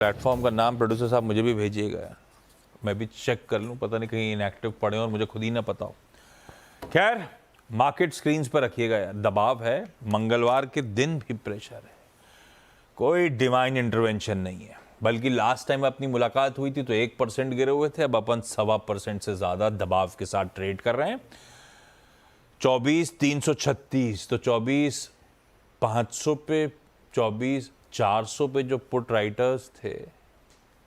Platform का नाम producer साहब मुझे भी भेजिएगा, मैं भी चेक कर लूं, पता नहीं कहीं इनएक्टिव पड़े और मुझे खुद ही ना पता हो। खैर, मार्केट स्क्रीन्स पर रखिएगा यार, दबाव है, मंगलवार के दिन भी प्रेशर है, कोई डिवाइन इंटरवेंशन नहीं है। बल्कि लास्ट टाइम अपनी मुलाकात हुई थी तो 1% गिरे हुए थे, अब अपन 1.25% से ज़्यादा दबाव के साथ ट्रेड कर रहे हैं। 24,336 तो 24,500 पे, 24,400 पे जो पुट राइटर्स थे,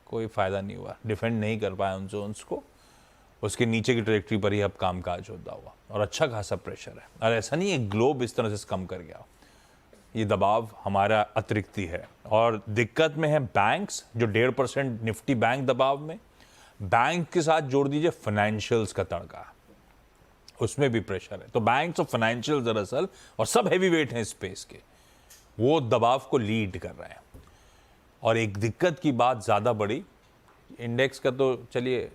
कोई फ़ायदा नहीं हुआ, डिफेंड नहीं कर पाया उन जोन्स को। उसके नीचे की ट्रेजेक्टरी पर ही अब कामकाज होता हुआ और अच्छा खासा प्रेशर है। और ऐसा नहीं है ग्लोब इस तरह से कम कर गया, ये दबाव हमारा अतिरिक्ति है। और दिक्कत में है बैंक्स, जो 1.5% निफ्टी बैंक दबाव में, बैंक के साथ जोड़ दीजिए फाइनेंशियल्स का तड़का, उसमें भी प्रेशर है। तो बैंक्स और फाइनेंशियल दरअसल, और सब हैवी वेट हैं स्पेस के, वो दबाव को लीड कर रहे हैं। और एक दिक्कत की बात ज़्यादा बड़ी, इंडेक्स का तो चलिए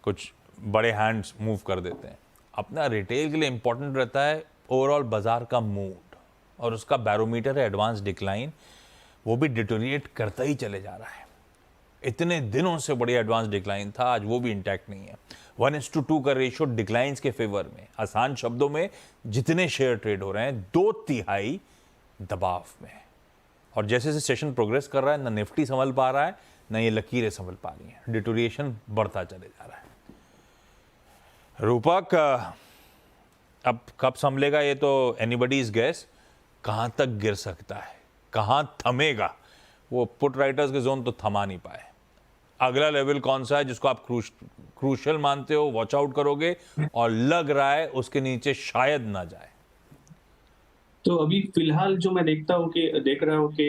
कुछ बड़े हैंड्स मूव कर देते हैं, अपना रिटेल के लिए इंपॉर्टेंट रहता है ओवरऑल बाजार का मूड, और उसका बैरोमीटर है एडवांस डिक्लाइन, वो भी डिटोरिएट करता ही चले जा रहा है। इतने दिनों से बढ़िया एडवांस डिक्लाइन था, आज वो भी इंटैक्ट नहीं है। 1:2 का रेशियो डिक्लाइंस के फेवर में। आसान शब्दों में, जितने शेयर ट्रेड हो रहे हैं 2/3 दबाव में। और जैसे जैसे सेशन प्रोग्रेस कर रहा है, ना निफ्टी संभल पा रहा है, ना ये लकीरें संभल पा रही हैं, डिटोरिएशन बढ़ता चले जा रहा है। रूपक अब कब संभलेगा ये तो एनीबडीज गेस, कहाँ तक गिर सकता है, कहाँ थमेगा। वो पुट राइटर्स के जोन तो थमा नहीं पाए। अगला लेवल कौन सा है जिसको आप क्रूशियल मानते हो, वॉच आउट करोगे, और लग रहा है उसके नीचे शायद ना जाए? तो अभी फिलहाल जो मैं देख रहा हूँ कि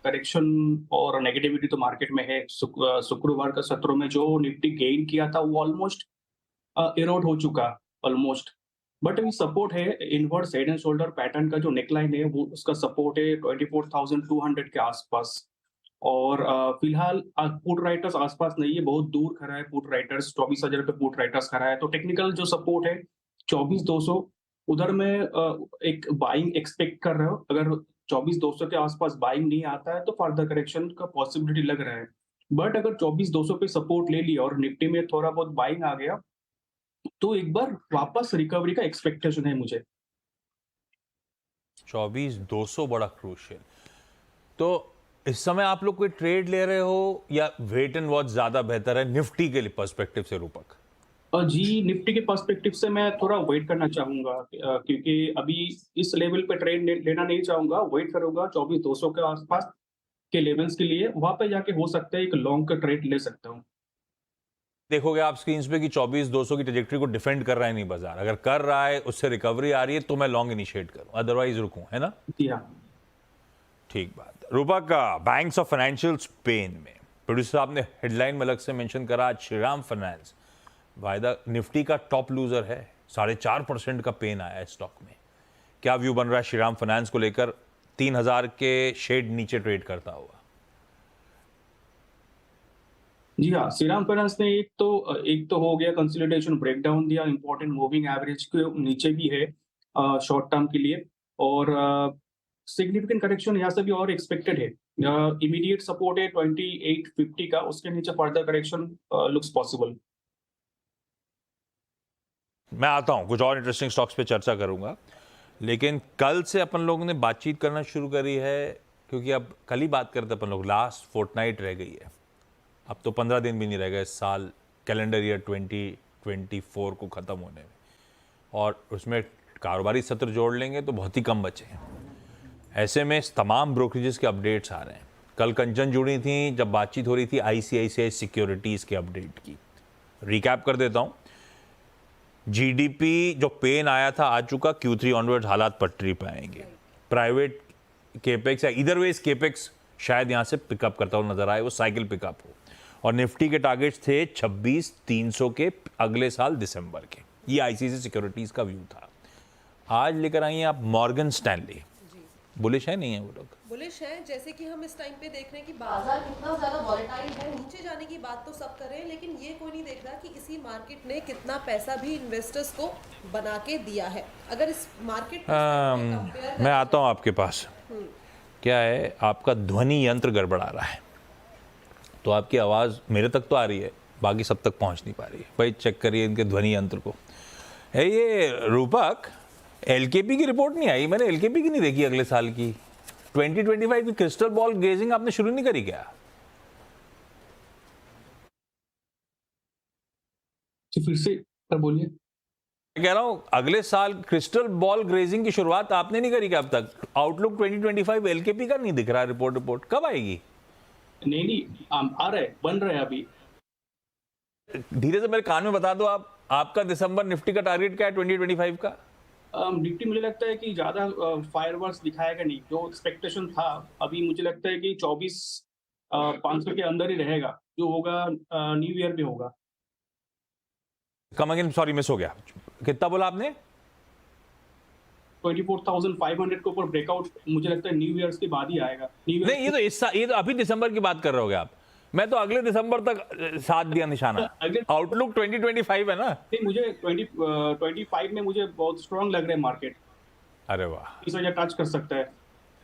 करेक्शन और नेगेटिविटी तो मार्केट में है। शुक्रवार का सत्रों में जो निफ्टी गेन किया था वो ऑलमोस्ट इरोड हो चुका ऑलमोस्ट। बट अभी सपोर्ट है, inward head and shoulder pattern का जो नेकलाइन है वो उसका सपोर्ट है 24,200 के आसपास। और फिलहाल पुट राइटर्स आसपास नहीं है, बहुत दूर खड़ा है पुट राइटर्स, 24,000 पे पुट राइटर्स खड़ा है। तो टेक्निकल जो सपोर्ट है 24,200, उधर में एक बाइंग एक्सपेक्ट कर रहा हूँ। अगर 24,200 के आसपास बाइंग नहीं आता है तो फर्दर करेक्शन का पॉसिबिलिटी लग रहा है। बट अगर 24,200 पे सपोर्ट ले लिया और निफ्टी में थोड़ा बहुत बाइंग आ गया तो एक बार वापस रिकवरी का एक्सपेक्टेशन है मुझे। 24,200 बड़ा क्रूशियल। तो इस समय आप लोग कोई ट्रेड ले रहे हो या वेट एंड वॉच ज्यादा बेहतर है निफ्टी के लिए पर्सपेक्टिव से, रूपक? जी, निफ्टी के पर्सपेक्टिव से मैं थोड़ा वेट करना चाहूँगा, क्योंकि अभी इस लेवल पे ट्रेड लेना नहीं चाहूँगा, वेट करूँगा 24,200 के आसपास के लेवल्स के लिए, वहाँ पे जाके हो सकता है एक लॉन्ग का ट्रेड ले सकता हूँ। देखोगे आप स्क्रीन पे कि 24,200 की ट्रेजेक्टरी को डिफेंड कर रहा है नहीं बाजार, अगर कर रहा है, उससे रिकवरी आ रही है तो मैं लॉन्ग इनिशिएट करूं, अदरवाइज रुकूं, है ना? जी हाँ। ठीक बात। रूपक का बैंक्स ऑफ फाइनेंशियल्स पेन में, प्रोड्यूसर साहब ने हेडलाइन में अलग से मेंशन करा, आज श्रीराम फाइनेंस वायदा निफ्टी का टॉप लूजर है, 4.5% का पेन आया है स्टॉक में। क्या व्यू बन रहा है श्रीराम फाइनेंस को लेकर, 3,000 के शेड नीचे ट्रेड करता हुआ? जी हाँ, श्रीराम फाइनेंस ने एक तो हो गया कंसोलिडेशन ब्रेकडाउन दिया, इंपॉर्टेंट मूविंग एवरेज के नीचे भी है शॉर्ट टर्म के लिए। और सिग्निफिकेंट करेक्शन यहाँ से भी और एक्सपेक्टेड है। इमीडिएट सपोर्ट है 2850 का, उसके नीचे फर्दर करेक्शन लुक्स पॉसिबल। मैं आता हूं, कुछ और इंटरेस्टिंग स्टॉक्स पे चर्चा करूंगा, लेकिन कल से अपन लोगों ने बातचीत करना शुरू करी है, क्योंकि अब कल ही बात करते अपन लोग, लास्ट फोर्टनाइट रह गई है, अब तो 15 दिन भी नहीं रह गए साल कैलेंडर ईयर 2024 को ख़त्म होने में, और उसमें कारोबारी सत्र जोड़ लेंगे तो बहुत ही कम बचे हैं। ऐसे में तमाम ब्रोकरेजेस के अपडेट्स आ रहे हैं। कल कंचन जुड़ी थी, जब बातचीत हो रही थी आईसीआईसीआई सिक्योरिटीज़ के अपडेट की। रिकैप कर देता हूँ, जीडीपी जो पेन आया था आ चुका, Q3 ऑनवर्ड्स हालात पटरी पे आएंगे। प्राइवेट केपेक्स या इधर वेज केपेक्स शायद यहाँ से पिकअप करता हुआ नजर आए, वो साइकिल पिकअप हो। और निफ्टी के टारगेट्स थे 26,300 के अगले साल दिसंबर के, ये आईसीआईसीआई सिक्योरिटीज का व्यू था। आज लेकर आई हैं आप मॉर्गन स्टैनली, बुलिश है नहीं है वो लोग? बुलिश है, जैसे कि हम इस टाइम पे देख रहे हैं कि बाजार कितना ज्यादा वॉलेटाइल है। नीचे जाने की बात तो सब कर रहे हैं, लेकिन ये कोई नहीं देख रहा कि इसी मार्केट ने कितना पैसा भी इन्वेस्टर्स को बना के दिया है। अगर इस मार्केट मैं आता हूँ आपके पास। क्या है, आपका ध्वनि यंत्र गड़बड़ा रहा है, तो आपकी आवाज़ मेरे तक तो आ रही है, बाकी सब तक पहुंच नहीं पा रही है। भाई चेक करिए इनके ध्वनि यंत्र को। है ये रूपक, एलकेपी की रिपोर्ट नहीं आई, मैंने एलकेपी की नहीं देखी अगले साल की। 2025 की क्रिस्टल बॉल गेजिंग आपने शुरू नहीं करी क्या? फिर से सर बोलिए। मैं कह रहा हूं अगले साल क्रिस्टल बॉल ग्रेजिंग की शुरुआत आपने नहीं करी क्या अब तक? आउटलुक 2025 एलकेपी का नहीं दिख रहा रिपोर्ट कब आएगी? नहीं आ रहा है, बन रहा है अभी। धीरे से मेरे कान में बता दो आप, आपका दिसंबर निफ्टी का टारगेट क्या है 2025 का? निफ्टी मुझे लगता है कि ज्यादा फायरवर्क्स दिखाएगा नहीं, जो एक्सपेक्टेशन था अभी मुझे लगता है कि 24,500 के अंदर ही रहेगा, जो होगा न्यू ईयर में होगा। कम अगेन, सॉरी मिस हो गया, कितना बोला आपने? 24,500 के ऊपर ब्रेकआउट मुझे लगता है न्यू ईयर्स के बाद ही आएगा। नहीं, ये तो अभी दिसंबर की बात कर रहे होगे आप, मैं तो अगले दिसंबर तक साथ दिया निशाना। आउटलुक 2025 है ना? नहीं, मुझे 25 में मुझे बहुत स्ट्रांग लग रहा है मार्केट। अरे वाह, इस वजह टच कर सकता है।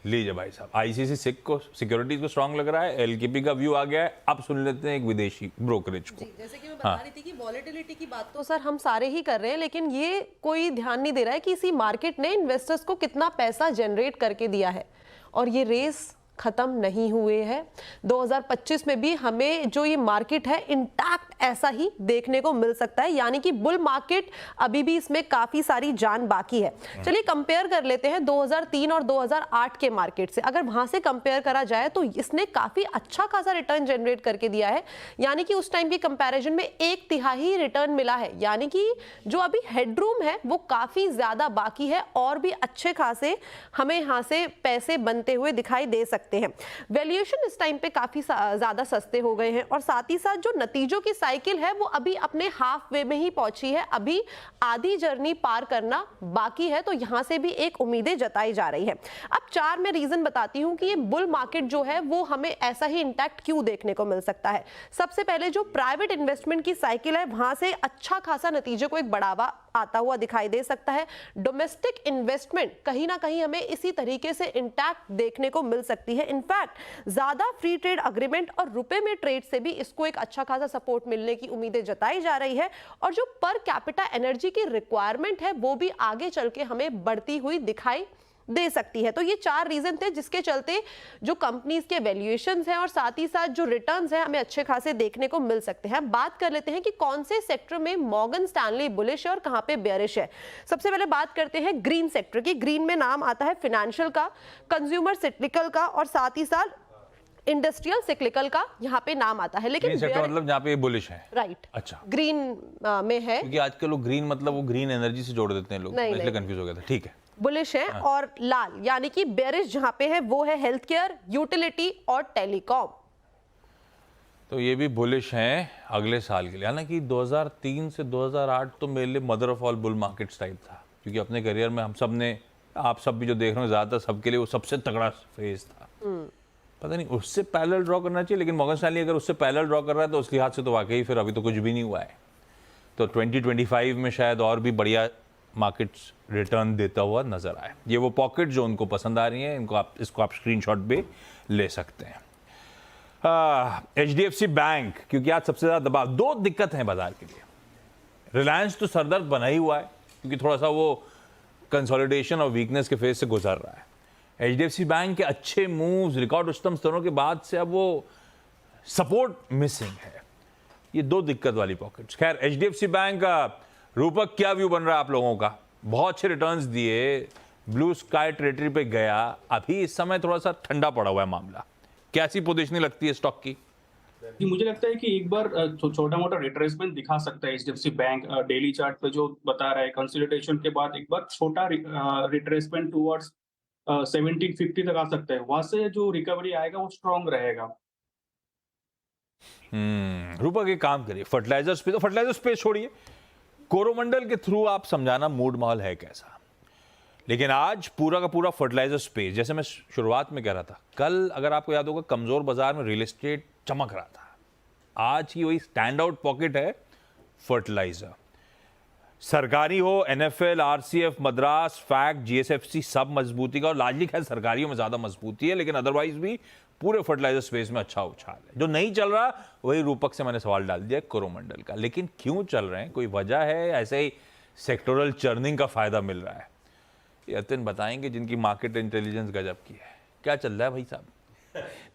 लीजिए भाई साहब, आईसीसी सिक्योरिटीज को स्ट्रांग लग रहा है, एलकेपी का व्यू आ गया है। अब सुन लेते हैं एक विदेशी ब्रोकरेज को। जी, जैसे कि मैं बता रही थी कि वॉलेटिलिटी की बात तो सर हम सारे ही कर रहे हैं, लेकिन ये कोई ध्यान नहीं दे रहा है कि इसी मार्केट ने इन्वेस्टर्स को कितना पैसा जनरेट करके दिया है, और ये रेस खत्म नहीं हुए हैं। 2025 में भी हमें जो ये मार्केट है इंटैक्ट ऐसा ही देखने को मिल सकता है, यानी कि बुल मार्केट अभी भी इसमें काफी सारी जान बाकी है। चलिए कंपेयर कर लेते हैं 2003 और 2008 के मार्केट से। अगर वहां से कंपेयर करा जाए तो इसने काफी अच्छा खासा रिटर्न जनरेट करके दिया है, यानी कि उस टाइम की कंपैरिजन में 1/3 रिटर्न मिला है, यानी कि जो अभी हेडरूम है वो काफी ज्यादा बाकी है, और भी अच्छे खासे हमें यहां से पैसे बनते हुए दिखाई दे सकते हैं। वैल्यूएशन इस टाइम पे काफी ज्यादा सस्ते हो गए हैं, और साथ ही साथ जो नतीजों की साइकिल है वो अभी अपने हाफ वे में ही पहुंची है, अभी आधी जर्नी पार करना बाकी है, तो यहां से भी एक उम्मीदें जताई जा रही है। अब 4 मैं रीजन बताती हूं कि ये बुल मार्केट जो है वो हमें ऐसा ही इंटैक्ट क्यों देखने को मिल सकता है। सबसे पहले जो प्राइवेट इन्वेस्टमेंट की साइकिल है वहां से अच्छा खासा नतीजे को एक बढ़ावा आता हुआ दिखाई दे सकता है। डोमेस्टिक इन्वेस्टमेंट कहीं ना कहीं हमें इसी तरीके से इंटैक्ट देखने को मिल सकती है। इनफैक्ट ज्यादा फ्री ट्रेड अग्रीमेंट और रुपए में ट्रेड से भी इसको एक अच्छा खासा सपोर्ट मिलने की उम्मीदें जताई जा रही है, और जो पर कैपिटा एनर्जी की रिक्वायरमेंट है वो भी आगे चल के हमें बढ़ती हुई दिखाई दे सकती है। तो ये 4 रीजन थे जिसके चलते जो कंपनीज के वैल्यूएशंस हैं और साथ ही साथ जो रिटर्न्स हैं हमें अच्छे खासे देखने को मिल सकते हैं। बात कर लेते हैं कि कौन से सेक्टर में मॉर्गन स्टैनली बुलिश है और कहां पे बेयरिश है। सबसे पहले बात करते हैं ग्रीन सेक्टर की। ग्रीन में नाम आता है फाइनेंशियल का, कंज्यूमर सिक्लिकल का, और साथ ही साथ इंडस्ट्रियल सिक्लिकल का यहाँ पे नाम आता है। लेकिन मतलब जहाँ पे बुलिश है, राइट, अच्छा ग्रीन में है, क्योंकि आजकल लोग ग्रीन मतलब वो ग्रीन एनर्जी से जोड़ देते हैं लोग, इसलिए कंफ्यूज हो गया था। ठीक है, बुलिश है। और लाल यानी कि बेरिश जहां पे है वो है हेल्थ केयर, यूटिलिटी और टेलीकॉम। तो ये भी बुलिश हैं अगले साल के लिए। हालांकि 2003 से 2008 तो मेरे लिए mother of all bull markets type था, क्योंकि अपने करियर में हम सब ने, आप सब भी जो देख रहे हो, ज्यादातर सबके लिए वो सबसे तगड़ा फेज था। पता नहीं उससे पैरेलल ड्रॉ करना चाहिए, लेकिन मॉर्गन स्टैनली अगर उससे पैरेलल ड्रॉ कर रहा है तो उसके हाथ से तो वाकई फिर अभी तो कुछ भी नहीं हुआ है। तो 2025 में शायद और भी बढ़िया मार्केट्स रिटर्न देता हुआ नजर आए। ये वो पॉकेट जो उनको पसंद आ रही हैं, इसको आप स्क्रीनशॉट भी ले सकते हैं। HDFC बैंक, क्योंकि आज सबसे ज्यादा दबाव, 2 दिक्कत हैं बाजार के लिए। रिलायंस तो सरदर्द बना ही हुआ है, क्योंकि थोड़ा सा वो कंसोलिडेशन और वीकनेस के फेज से गुजर रहा है। HDFC बैंक के अच्छे मूव्स, रिकॉर्ड उच्चतम स्तरों के बाद से अब वो सपोर्ट मिसिंग है। ये 2 दिक्कत वाली पॉकेट्स। खैर, HDFC बैंक का रूपक क्या व्यू बन रहा है आप लोगों का? बहुत अच्छे रिटर्न्स दिए, ब्लू स्काई टेरिटरी पे गया, अभी इस समय थोड़ा सा ठंडा पड़ा हुआ है मामला। कैसी पोजीशनिंग लगती है स्टॉक की? मुझे लगता है कि एक बार छोटा मोटा रिट्रेसमेंट दिखा सकता है HDFC बैंक। डेली चार्ट पे जो बता रहा है, कंसोलिडेशन के बाद एक बार छोटा रिट्रेसमेंट टुवर्ड्स 1750 तक आ सकता है। वहां से जो रिकवरी आएगा वो स्ट्रॉन्ग रहेगा। रूपक एक काम करिए, फर्टिलाइजर स्पेस छोड़िए, कोरोमंडल के थ्रू आप समझाना मूड माहौल है कैसा। लेकिन आज पूरा का पूरा फर्टिलाइजर स्पेस, जैसे मैं शुरुआत में कह रहा था, कल अगर आपको याद होगा कमजोर बाजार में रियल एस्टेट चमक रहा था। आज की वही स्टैंड आउट पॉकेट है फर्टिलाइजर। सरकारी हो, NFL, RCF, Madras, fact, GSFC, सब मजबूती का, और लार्जली खैर सरकारियों में ज्यादा मजबूती है, लेकिन अदरवाइज भी पूरे फर्टिलाइजर स्पेस में अच्छा उछाल है। जो नहीं चल रहा वही रूपक से मैंने सवाल डाल दिया कोरोमंडल का। लेकिन क्यों चल रहे हैं, कोई वजह है, ऐसे ही सेक्टोरल चर्निंग का फायदा मिल रहा है? ये अतिन बताएंगे, जिनकी मार्केट इंटेलिजेंस गजब की है। क्या चल रहा है भाई साहब?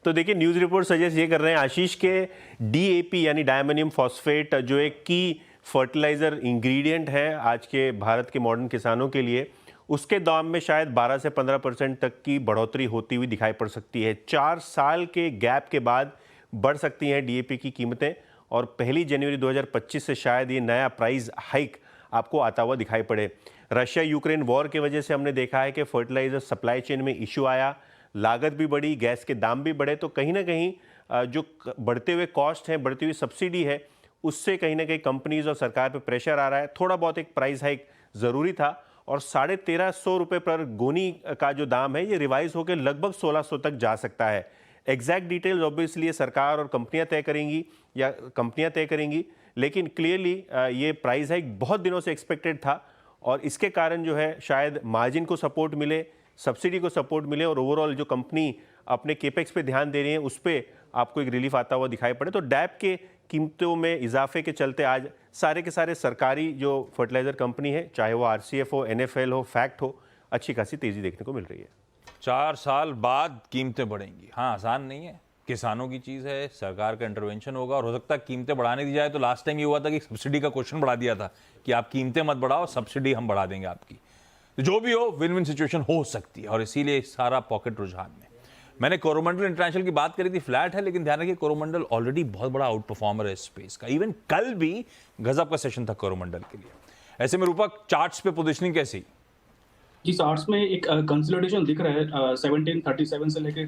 तो देखिए, न्यूज़ रिपोर्ट सजेस्ट ये कर रहे हैं आशीष के डीएपी यानी डायमोनियम फॉस्फेट, जो एक की फर्टिलाइज़र इंग्रेडिएंट है आज के भारत के मॉडर्न किसानों के लिए, उसके दाम में शायद 12 से 15% तक की बढ़ोतरी होती हुई दिखाई पड़ सकती है। 4 साल के गैप के बाद बढ़ सकती हैं डीएपी की कीमतें, और 1 जनवरी 2025 से शायद ये नया प्राइस हाइक आपको आता हुआ दिखाई पड़े। रशिया यूक्रेन वॉर की वजह से हमने देखा है कि फर्टिलाइज़र सप्लाई चेन में इशू आया, लागत भी बढ़ी, गैस के दाम भी बढ़े, तो कहीं ना कहीं जो बढ़ते हुए कॉस्ट हैं, बढ़ती हुई सब्सिडी है, उससे कहीं ना कहीं कंपनीज और सरकार पे प्रेशर आ रहा है। थोड़ा बहुत एक प्राइस हाइक ज़रूरी था, और 1350 रुपये पर गोनी का जो दाम है ये रिवाइज होकर लगभग 1600 तक जा सकता है। एग्जैक्ट डिटेल्स ऑब्वियसली सरकार और कंपनियां तय करेंगी या कंपनियां तय करेंगी, लेकिन क्लियरली ये प्राइस हाइक बहुत दिनों से एक्सपेक्टेड था, और इसके कारण जो है शायद मार्जिन को सपोर्ट मिले, सब्सिडी को सपोर्ट मिले, और ओवरऑल जो कंपनी अपने केपेक्स पे ध्यान दे रही है उस पर आपको एक रिलीफ आता हुआ दिखाई पड़े। तो डैप के कीमतों में इजाफे के चलते आज सारे के सारे सरकारी जो फर्टिलाइजर कंपनी है, चाहे वो आरसीएफ हो, एनएफएल हो, फैक्ट हो, अच्छी खासी तेजी देखने को मिल रही है। 4 साल बाद कीमतें बढ़ेंगी। हाँ, आसान नहीं है, किसानों की चीज़ है, सरकार का इंटरवेंशन होगा, और हो सकता है कीमतें बढ़ाने दी जाए तो लास्ट टाइम ये हुआ था कि सब्सिडी का क्वेश्चन बढ़ा दिया था कि आप कीमतें मत बढ़ाओ, सब्सिडी हम बढ़ा देंगे आपकी। तो जो भी हो, विन विन सिचुएशन हो सकती है, और इसीलिए सारा पॉकेट रुझान में। मैंने कोरोमंडल इंटरनेशनल की बात करी थी, फ्लैट है, लेकिन ध्यान रखिए कोरोमंडल ऑलरेडी बहुत बड़ा आउट परफॉर्मर है स्पेस का। इवन कल भी गजब का सेशन था कोरोमंडल के लिए। ऐसे में रूपक, चार्ट्स पे पोजीशनिंग कैसी? जी, चार्ट्स में एक कंसोलिडेशन दिख रहा है 1737 से लेके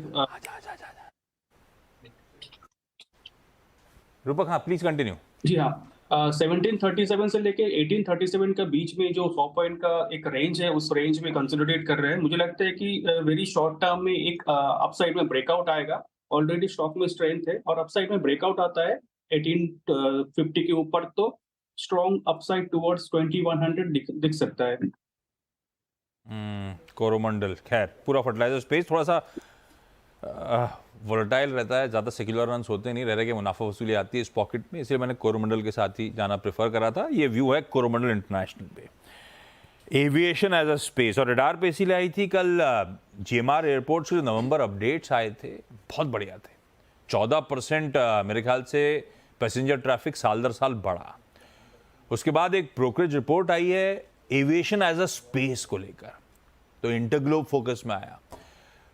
रूपक, हाँ प्लीज कंटिन्यू। जी हाँ, 1737 से लेके 1837 का बीच में जो 100 पॉइंट का एक रेंज है, उस रेंज में कंसोलिडेट कर रहे हैं। मुझे लगता है कि वेरी शॉर्ट टर्म में एक अपसाइड में ब्रेकआउट आएगा। ऑलरेडी स्टॉक में स्ट्रेंथ है, और अपसाइड में ब्रेकआउट आता है 1850 के ऊपर तो स्ट्रॉन्ग अपसाइड टुवर्ड्स 2100 दिख सकता है। कोरोमंडल, खैर पूरा फर्टिलाइजर स्पेस थोड़ा सा वोलेटाइल रहता है, ज़्यादा सेक्युलर रन्स होते नहीं, रह रहे के मुनाफा वसूली आती है इस पॉकेट में, इसलिए मैंने कोरोमंडल के साथ ही जाना प्रेफर करा था। ये व्यू है कोरोमंडल इंटरनेशनल पे। एविएशन एज अ स्पेस, और रडार पे इसीलिए आई थी कल जीएमआर एयरपोर्ट से जो नवंबर अपडेट्स आए थे बहुत बढ़िया थे। 14% मेरे ख्याल से पैसेंजर ट्रैफिक साल दर साल बढ़ा। उसके बाद एक ब्रोकरेज रिपोर्ट आई है एविएशन एज अ स्पेस को लेकर, तो इंटरग्लोब फोकस में आया।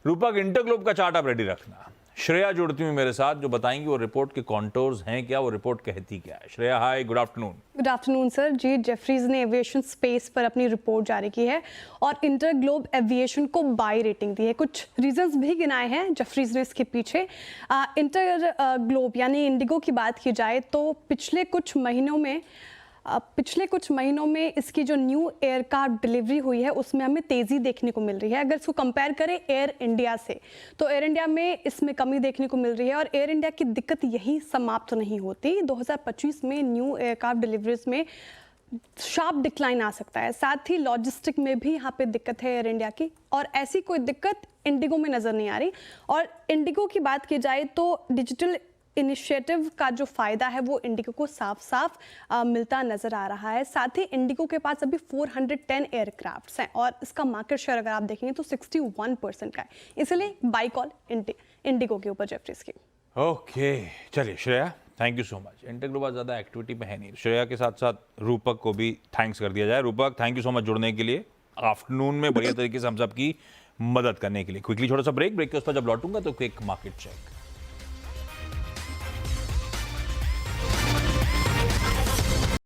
रूपक, इंटरग्लोब का चार्ट आप रेडी रखना। श्रेया जुड़ती हुई मेरे साथ, जो बताएंगी वो रिपोर्ट के कॉन्टोर्स हैं क्या, वो रिपोर्ट कहती क्या है। Shreya, hi, good afternoon. Good afternoon sir ji. Jefferies ने एविएशन स्पेस पर अपनी रिपोर्ट जारी की है और इंटरग्लोब एविएशन को बाय रेटिंग दी है। कुछ रीजंस भी गिनाए हैं जेफरीज ने इसके पीछे। इंटरग्लोब यानी इंडिगो की बात की जाए तो पिछले कुछ महीनों में इसकी जो न्यू एयरक्राफ्ट डिलीवरी हुई है उसमें हमें तेज़ी देखने को मिल रही है। अगर इसको कंपेयर करें एयर इंडिया से, तो एयर इंडिया में इसमें कमी देखने को मिल रही है, और एयर इंडिया की दिक्कत यही समाप्त नहीं होती। 2025 में न्यू एयरक्राफ्ट डिलीवरीज में शार्प डिक्लाइन आ सकता है। साथ ही लॉजिस्टिक में भी यहाँ पे दिक्कत है एयर इंडिया की, और ऐसी कोई दिक्कत इंडिगो में नज़र नहीं आ रही। और इंडिगो की बात की जाए तो डिजिटल इनिशिएटिव का जो फायदा है वो इंडिगो को साफ साफ मिलता नजर आ रहा है। साथ ही इंडिगो के पास अभी 410 एयरक्राफ्ट्स हैं, और इसका मार्केट शेयर अगर आप देखेंगे तो 61% का है। इसलिए बाई कॉल इंडिगो के ऊपर जेफरीज की। ओके, चलिए Shreya, thank you so much. InterGlobe ज़्यादा एक्टिविटी में है नहीं। श्रेया के साथ साथ रूपक को भी थैंक्स कर दिया जाए। रूपक, थैंक यू सो मच जुड़ने के लिए, आफ्टरनून में बढ़िया तरीके से हम सब की मदद करने के लिए। क्विकली छोटा सा ब्रेक के उस पर जब लौटूंगा तो क्विक मार्केट चेक।